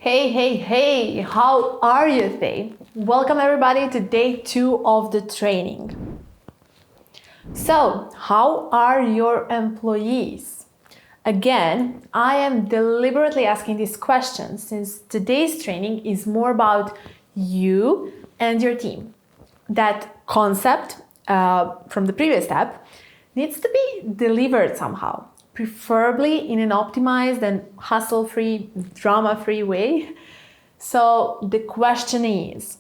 Hey, how are you today? Welcome everybody to day 2 of the training. So, how are your employees? Again, I am deliberately asking this question since today's training is more about you and your team. That concept from the previous step needs to be delivered somehow, preferably in an optimized and hustle-free, drama-free way. So the question is,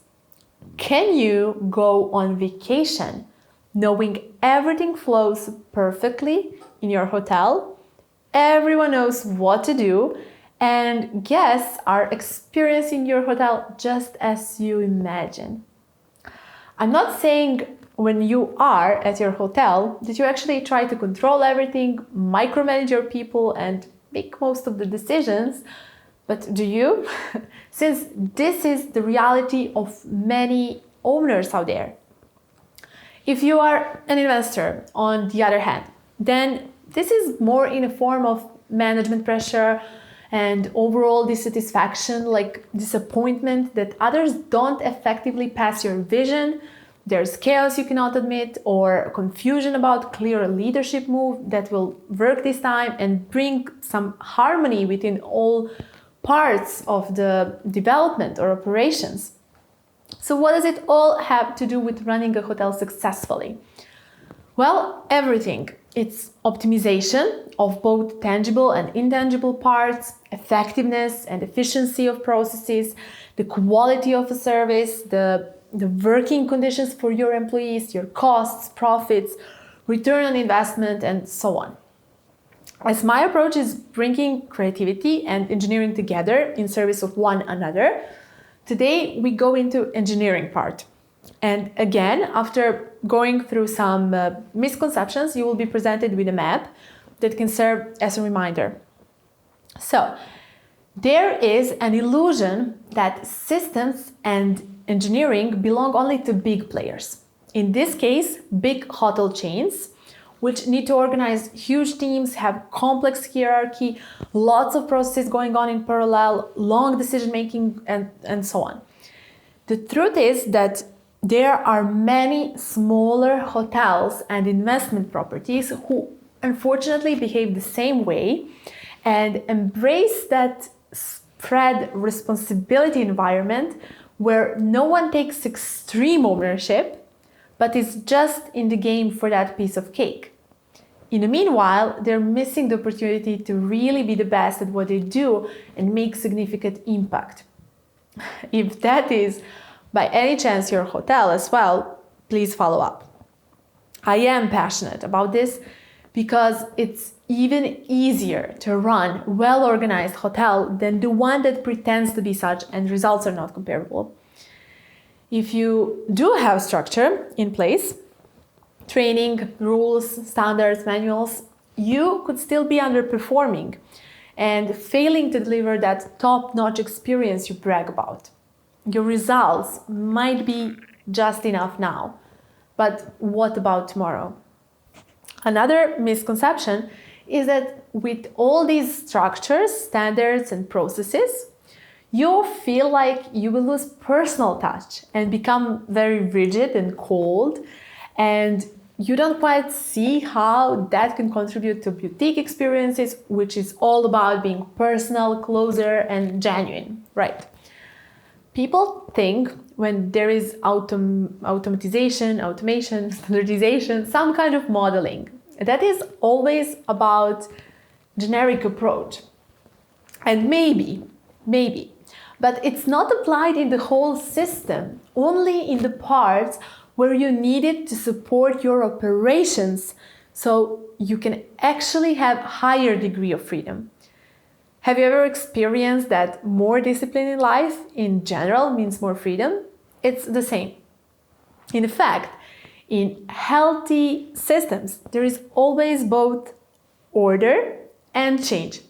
can you go on vacation knowing everything flows perfectly in your hotel? Everyone knows what to do, and guests are experiencing your hotel just as you imagine. I'm not saying when you are at your hotel that you actually try to control everything, micromanage your people, and make most of the decisions, but do you? Since this is the reality of many owners out there. If you are an investor, on the other hand, then this is more in a form of management pressure and overall dissatisfaction, like disappointment that others don't effectively pass your vision. There's chaos you cannot admit, or confusion about clear leadership move that will work this time and bring some harmony within all parts of the development or operations. So what does it all have to do with running a hotel successfully? Well, everything. It's optimization of both tangible and intangible parts, effectiveness and efficiency of processes, the quality of the service, the working conditions for your employees, your costs, profits, return on investment, and so on. As my approach is bringing creativity and engineering together in service of one another, today we go into engineering part. And again, after going through some misconceptions, you will be presented with a map that can serve as a reminder. So, there is an illusion that systems and engineering belong only to big players. In this case, big hotel chains, which need to organize huge teams, have complex hierarchy, lots of processes going on in parallel, long decision making, and so on. The truth is that there are many smaller hotels and investment properties who unfortunately behave the same way and embrace that spread responsibility environment where no one takes extreme ownership but is just in the game for that piece of cake. In the meanwhile, they're missing the opportunity to really be the best at what they do and make significant impact. If that is by any chance your hotel as well, please follow up. I am passionate about this because it's even easier to run a well-organized hotel than the one that pretends to be such and results are not comparable. If you do have structure in place, training, rules, standards, manuals, you could still be underperforming and failing to deliver that top-notch experience you brag about. Your results might be just enough now, but what about tomorrow? Another misconception is that with all these structures, standards, and processes, you feel like you will lose personal touch and become very rigid and cold, and you don't quite see how that can contribute to boutique experiences, which is all about being personal, closer, and genuine, right? People think when there is automation, standardization, some kind of modeling, that is always about generic approach. And maybe, but it's not applied in the whole system, only in the parts where you need it to support your operations so you can actually have higher degree of freedom. Have you ever experienced that more discipline in life in general means more freedom? It's the same. In fact, in healthy systems, there is always both order and change.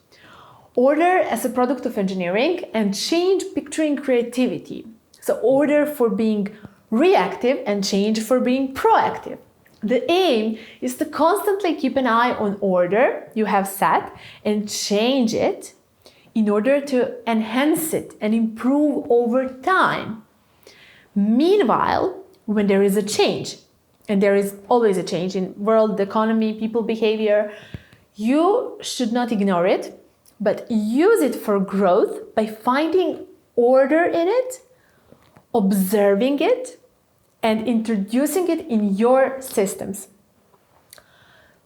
Order as a product of engineering and change picturing creativity. So order for being reactive and change for being proactive. The aim is to constantly keep an eye on order you have set and change it in order to enhance it and improve over time. Meanwhile, when there is a change, and there is always a change in world economy, people behavior, you should not ignore it, but use it for growth by finding order in it, observing it, and introducing it in your systems.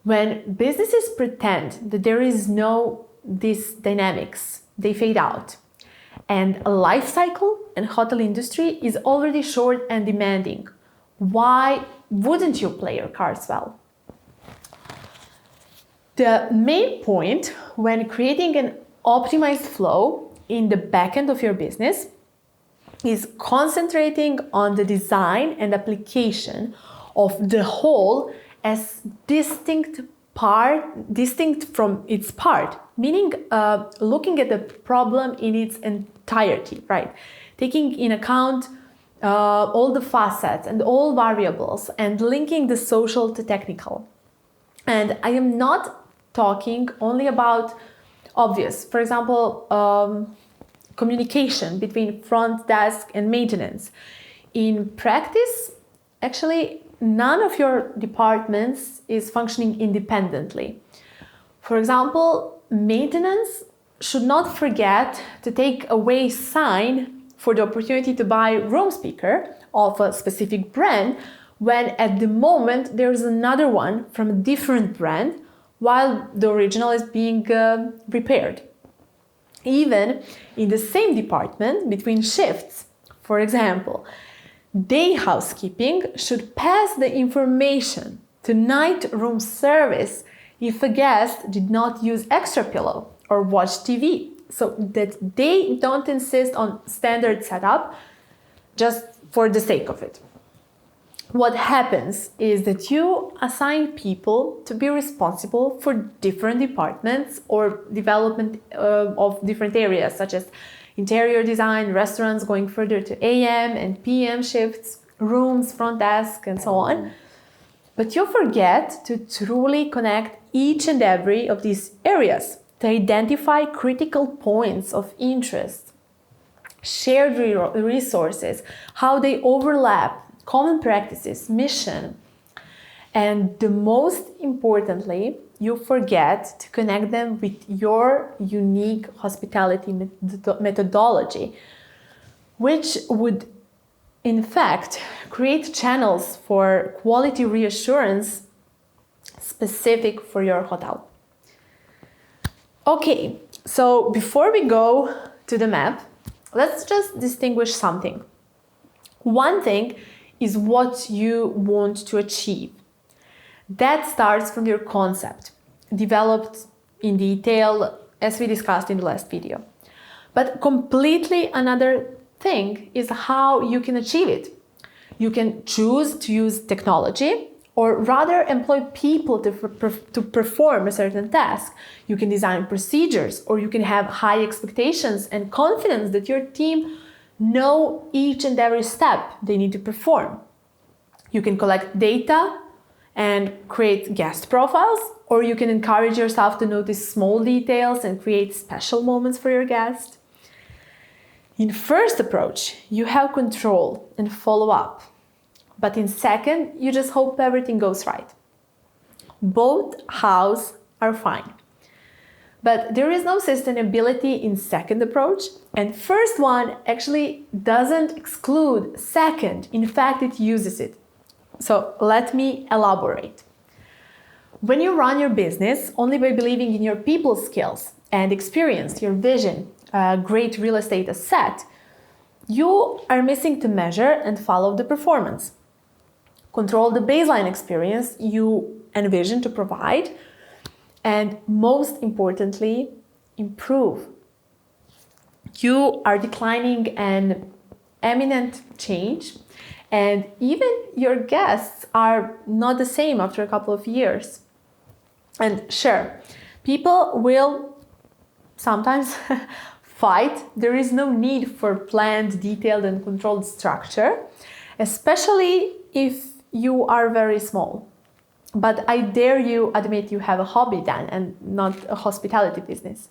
When businesses pretend that there is no these dynamics, they fade out. And a life cycle and hotel industry is already short and demanding. Why wouldn't you play your cards well? The main point when creating an optimized flow in the back end of your business is concentrating on the design and application of the whole as distinct from its part, meaning looking at the problem in its entirety, right? Taking in account all the facets and all variables and linking the social to technical. And I am not talking only about obvious, for example, communication between front desk and maintenance. In practice, actually, none of your departments is functioning independently. For example, maintenance should not forget to take away sign for the opportunity to buy room speaker of a specific brand when at the moment there's another one from a different brand while the original is being repaired. Even in the same department between shifts, for example, day housekeeping should pass the information to night room service if a guest did not use extra pillow or watch TV, so that they don't insist on standard setup just for the sake of it. What happens is that you assign people to be responsible for different departments or development of different areas, such as interior design, restaurants going further to AM and PM shifts, rooms, front desk, and so on. But you forget to truly connect each and every of these areas to identify critical points of interest, shared resources, how they overlap, common practices, mission. And the most importantly, you forget to connect them with your unique hospitality methodology, which would in fact create channels for quality reassurance specific for your hotel. Okay, so before we go to the map, let's just distinguish something. One thing is what you want to achieve. That starts from your concept, developed in detail as we discussed in the last video. But completely another thing is how you can achieve it. You can choose to use technology or rather employ people to perform a certain task. You can design procedures, or you can have high expectations and confidence that your team know each and every step they need to perform. You can collect data and create guest profiles, or you can encourage yourself to notice small details and create special moments for your guest. In first approach, you have control and follow up. But in second, you just hope everything goes right. Both hows are fine. But there is no sustainability in second approach, and first one actually doesn't exclude second. In fact, it uses it. So let me elaborate. When you run your business only by believing in your people skills and experience, your vision, a great real estate asset, you are missing to measure and follow the performance. Control the baseline experience you envision to provide, and most importantly, improve. You are declining an imminent change, and even your guests are not the same after a couple of years. And sure, people will sometimes fight. There is no need for planned, detailed, and controlled structure, especially if you are very small. But I dare you admit you have a hobby then and not a hospitality business.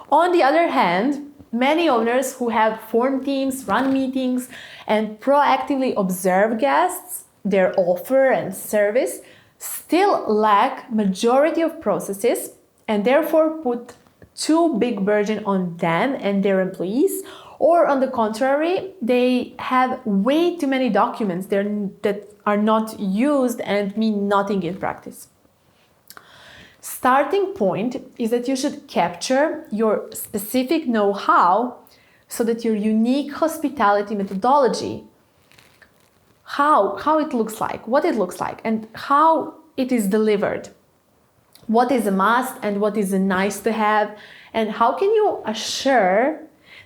On the other hand, many owners who have formed teams, run meetings, and proactively observe guests, their offer and service, still lack majority of processes and therefore put too big burden on them and their employees, or on the contrary, they have way too many documents that are not used and mean nothing in practice. Starting point is that you should capture your specific know-how so that your unique hospitality methodology, how it looks like, what it looks like, and how it is delivered, what is a must and what is a nice to have, and how can you assure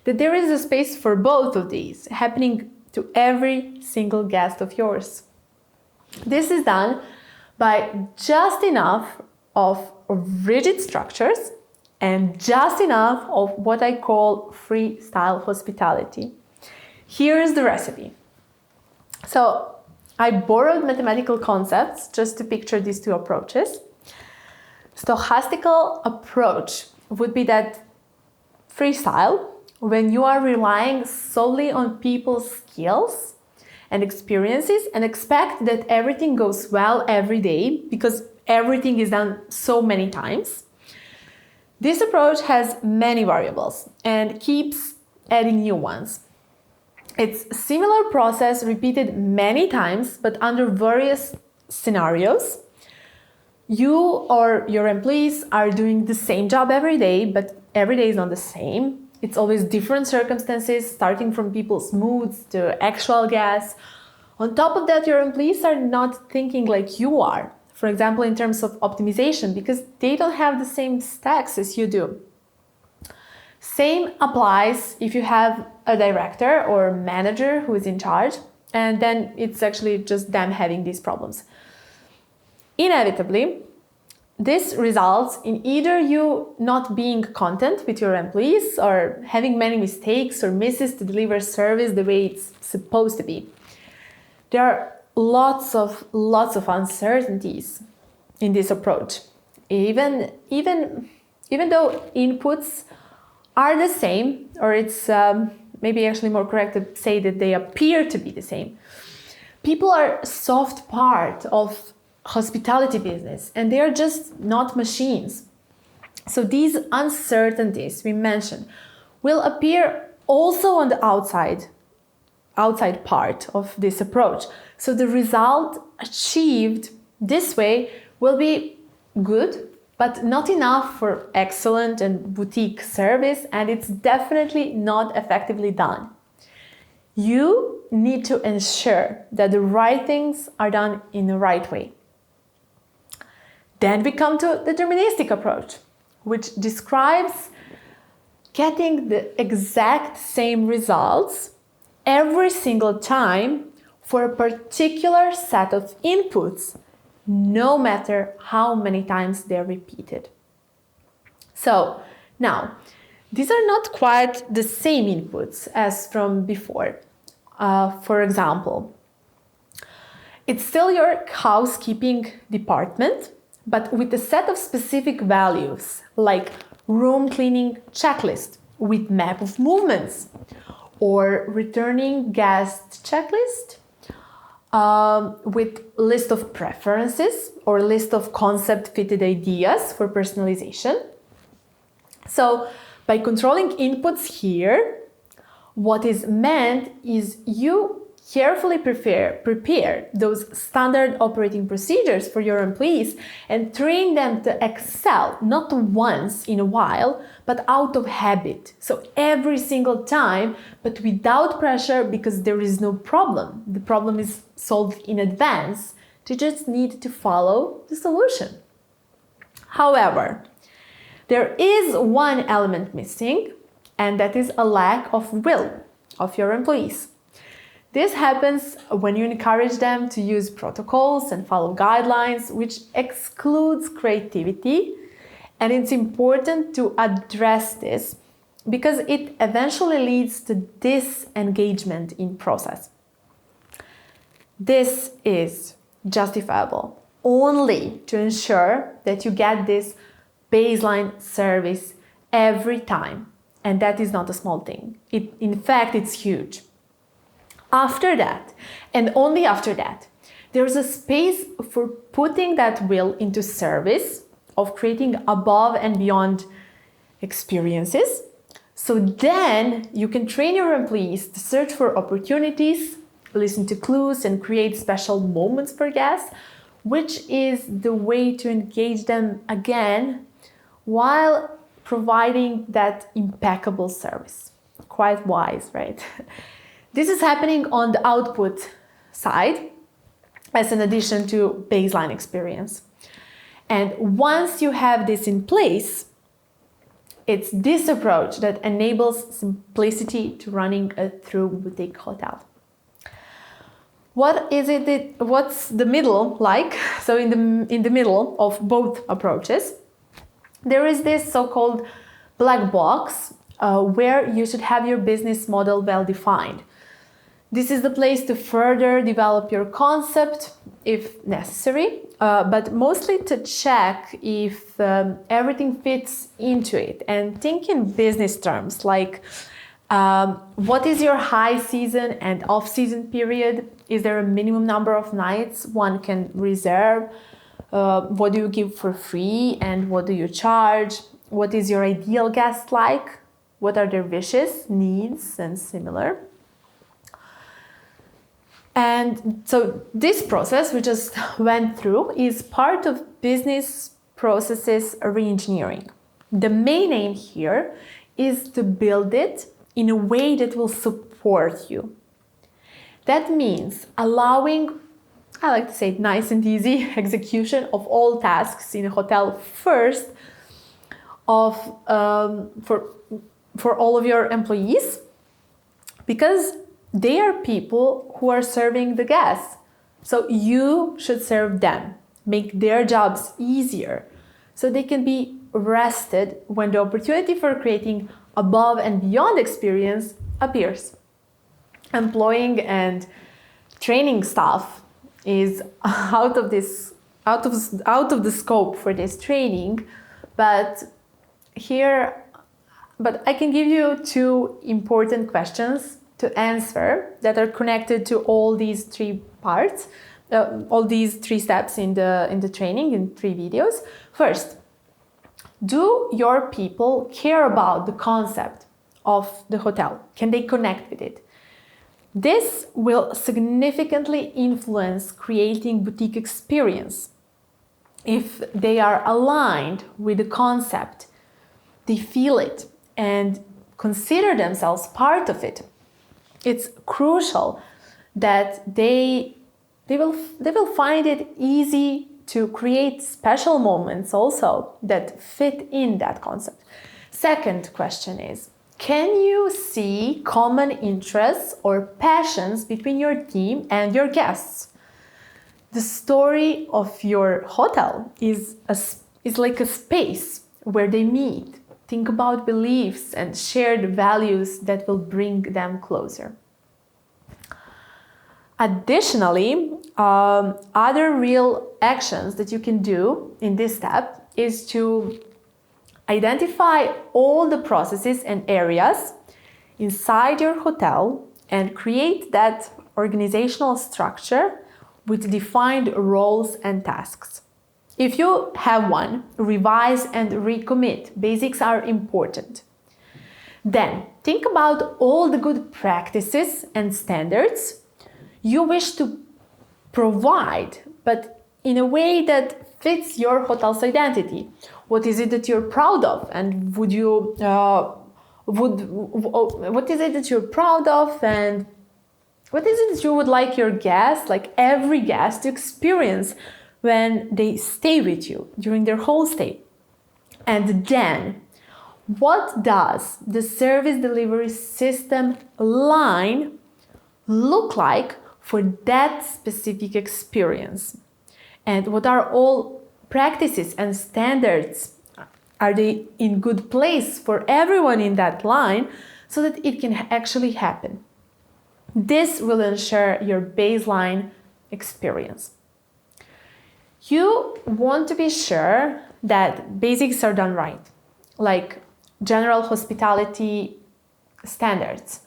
that there is a space for both of these happening to every single guest of yours. This is done by just enough of rigid structures and just enough of what I call freestyle hospitality. Here's the recipe. So I borrowed mathematical concepts just to picture these two approaches. Stochastical approach would be that freestyle, when you are relying solely on people's skills and experiences and expect that everything goes well every day because everything is done so many times. This approach has many variables and keeps adding new ones. It's a similar process repeated many times, but under various scenarios. You or your employees are doing the same job every day, but every day is not the same. It's always different circumstances, starting from people's moods to actual guests. On top of that, your employees are not thinking like you are. For example, in terms of optimization, because they don't have the same stacks as you do. Same applies if you have a director or manager who is in charge, and then it's actually just them having these problems. Inevitably, this results in either you not being content with your employees or having many mistakes or misses to deliver service the way it's supposed to be. There are lots of uncertainties in this approach. Even though inputs are the same, or it's maybe actually more correct to say that they appear to be the same. People are a soft part of hospitality business and they are just not machines. So these uncertainties we mentioned will appear also on the outside part of this approach. So the result achieved this way will be good, but not enough for excellent and boutique service, and it's definitely not effectively done. You need to ensure that the right things are done in the right way. Then we come to the deterministic approach, which describes getting the exact same results every single time for a particular set of inputs, no matter how many times they're repeated. So now, these are not quite the same inputs as from before. For example, it's still your housekeeping department, but with a set of specific values, like room cleaning checklist with map of movements, or returning guest checklist with list of preferences or list of concept-fitted ideas for personalization. So by controlling inputs here, what is meant is you carefully prepare those standard operating procedures for your employees and train them to excel, not once in a while, but out of habit. So every single time, but without pressure, because there is no problem. The problem is solved in advance. They just need to follow the solution. However, there is one element missing, and that is a lack of will of your employees. This happens when you encourage them to use protocols and follow guidelines, which excludes creativity. And it's important to address this because it eventually leads to disengagement in process. This is justifiable only to ensure that you get this baseline service every time. And that is not a small thing. In fact, it's huge. After that, and only after that, there's a space for putting that will into service of creating above and beyond experiences. So then you can train your employees to search for opportunities, listen to clues, and create special moments for guests, which is the way to engage them again while providing that impeccable service. Quite wise, right? This is happening on the output side as an addition to baseline experience. And once you have this in place, it's this approach that enables simplicity to running a true boutique hotel. What's the middle like? So in the middle of both approaches, there is this so-called black box where you should have your business model well defined. This is the place to further develop your concept if necessary, but mostly to check if everything fits into it. And think in business terms, like what is your high season and off-season period? Is there a minimum number of nights one can reserve? What do you give for free and what do you charge? What is your ideal guest like? What are their wishes, needs, and similar? And so this process we just went through is part of business processes reengineering. The main aim here is to build it in a way that will support you. That means allowing, I like to say, nice and easy execution of all tasks in a hotel first for all of your employees, because they are people who are serving the guests. So you should serve them, make their jobs easier so they can be rested when the opportunity for creating above and beyond experience appears. Employing and training staff is out of the scope for this training, but I can give you two important questions to answer that are connected to all these three parts, all these three steps in the training in 3 videos. First, do your people care about the concept of the hotel? Can they connect with it? This will significantly influence creating boutique experience. If they are aligned with the concept, they feel it and consider themselves part of it, it's crucial that they will find it easy to create special moments also that fit in that concept. Second question is, can you see common interests or passions between your team and your guests? The story of your hotel is like a space where they meet. Think about beliefs and shared values that will bring them closer. Additionally, other real actions that you can do in this step is to identify all the processes and areas inside your hotel and create that organizational structure with defined roles and tasks. If you have one, revise and recommit. Basics are important. Then think about all the good practices and standards you wish to provide, but in a way that fits your hotel's identity. What is it that you're proud of, and what is it that you're proud of, and what is it that you would like your guests, like every guest, to experience when they stay with you during their whole stay? And then, what does the service delivery system line look like for that specific experience? And what are all practices and standards? Are they in good place for everyone in that line so that it can actually happen? This will ensure your baseline experience. You want to be sure that basics are done right, like general hospitality standards,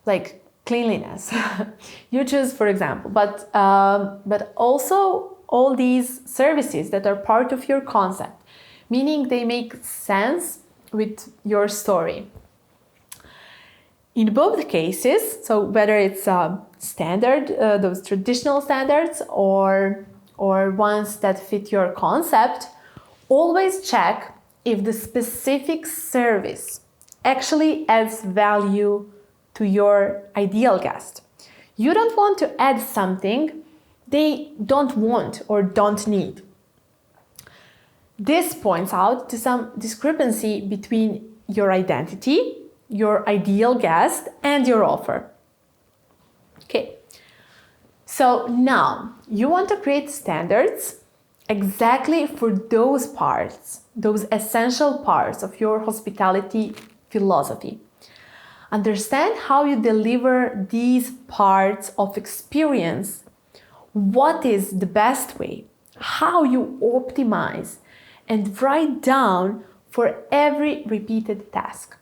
like cleanliness. You choose, for example, but also all these services that are part of your concept, meaning they make sense with your story. In both cases, so whether it's standard, those traditional standards, or ones that fit your concept, always check if the specific service actually adds value to your ideal guest. You don't want to add something they don't want or don't need. This points out to some discrepancy between your identity, your ideal guest, and your offer. Okay, so now you want to create standards exactly for those parts, those essential parts of your hospitality philosophy. Understand how you deliver these parts of experience, what is the best way, how you optimize, and write down for every repeated task.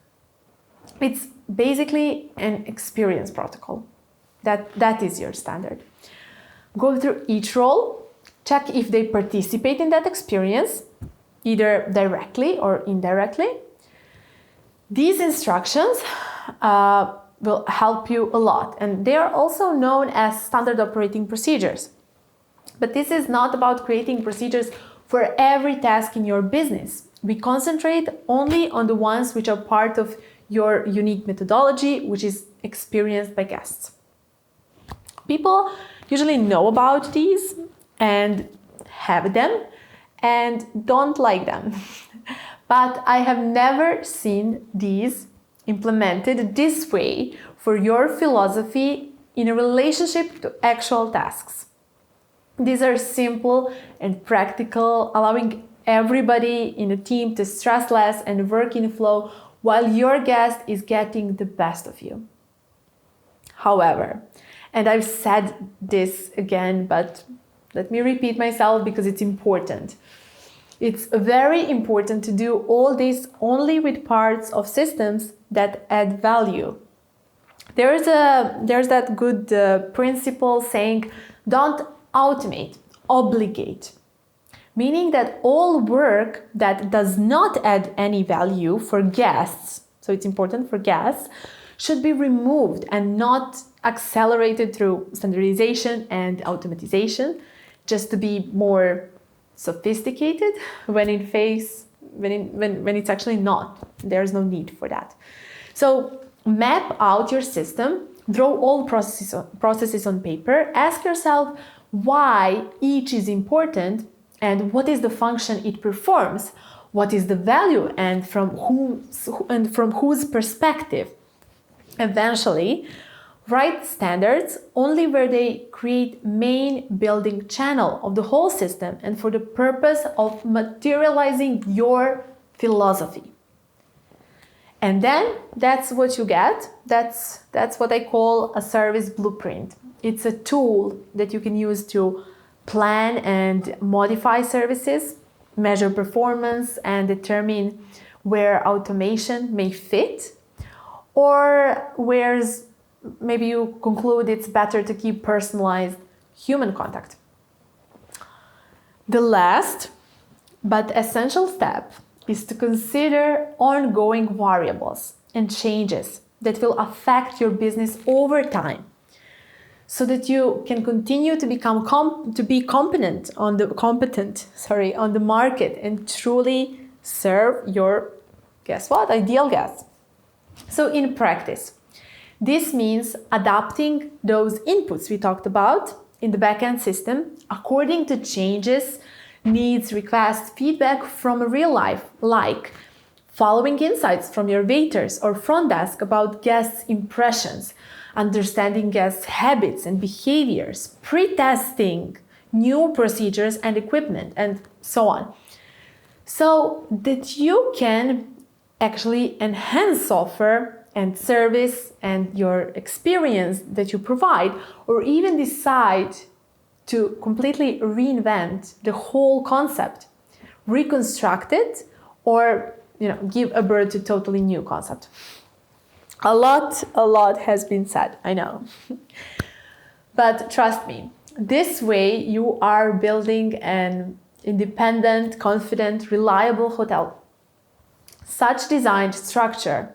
It's basically an experience protocol. That is your standard. Go through each role, check if they participate in that experience, either directly or indirectly. These instructions will help you a lot, and they are also known as standard operating procedures. But this is not about creating procedures for every task in your business. We concentrate only on the ones which are part of your unique methodology, which is experienced by guests. People usually know about these and have them and don't like them. But I have never seen these implemented this way for your philosophy in a relationship to actual tasks. These are simple and practical, allowing everybody in the team to stress less and work in flow while your guest is getting the best of you. However, and I've said this again, but let me repeat myself because it's important. It's very important to do all this only with parts of systems that add value. There's that good principle saying, don't automate, obligate. Meaning that all work that does not add any value for guests, so it's important for guests, should be removed and not accelerated through standardization and automatization, just to be more sophisticated when it's actually not. There's no need for that. So map out your system, draw all processes on paper, ask yourself why each is important and what is the function it performs, what is the value and from whose perspective. Eventually, write standards only where they create main building channel of the whole system and for the purpose of materializing your philosophy. And then that's what you get. That's what I call a service blueprint. It's a tool that you can use to plan and modify services, measure performance, and determine where automation may fit, or where maybe you conclude it's better to keep personalized human contact. The last but essential step is to consider ongoing variables and changes that will affect your business over time, so that you can continue to become competent on the market and truly serve your, guess what, ideal guests. So in practice, this means adapting those inputs we talked about in the backend system according to changes, needs, requests, feedback from real life, like following insights from your waiters or front desk about guests' impressions, understanding guests' habits and behaviors, pre-testing new procedures and equipment, and so on. So that you can actually enhance software and service and your experience that you provide, or even decide to completely reinvent the whole concept, reconstruct it, or give a birth to totally new concept. A lot has been said, I know. But trust me, this way you are building an independent, confident, reliable hotel. Such designed structure,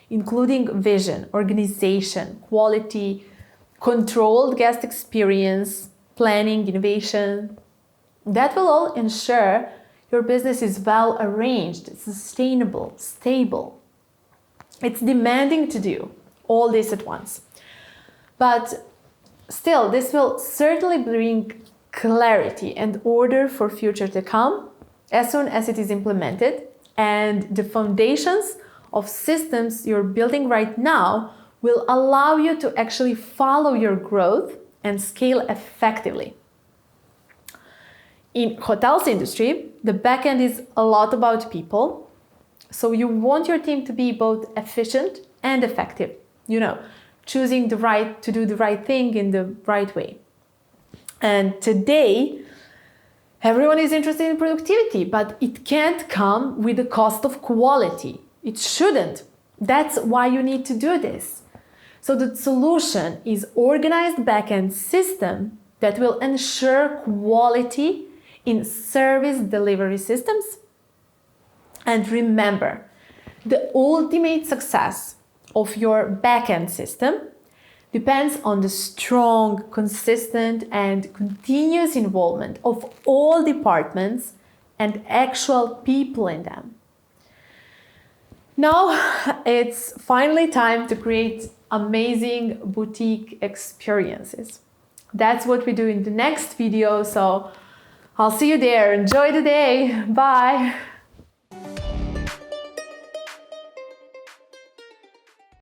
including vision, organization, quality, controlled guest experience, planning, innovation, that will all ensure your business is well arranged, sustainable, stable. It's demanding to do all this at once. But still, this will certainly bring clarity and order for future to come as soon as it is implemented, and the foundations of systems you're building right now will allow you to actually follow your growth and scale effectively. In hotels industry, the backend is a lot about people. So you want your team to be both efficient and effective, choosing to do the right thing in the right way. And today, everyone is interested in productivity, but it can't come with the cost of quality. It shouldn't. That's why you need to do this. So the solution is organized backend system that will ensure quality in service delivery systems. And remember, the ultimate success of your backend system depends on the strong, consistent, and continuous involvement of all departments and actual people in them. Now it's finally time to create amazing boutique experiences. That's what we do in the next video, so I'll see you there. Enjoy the day. Bye.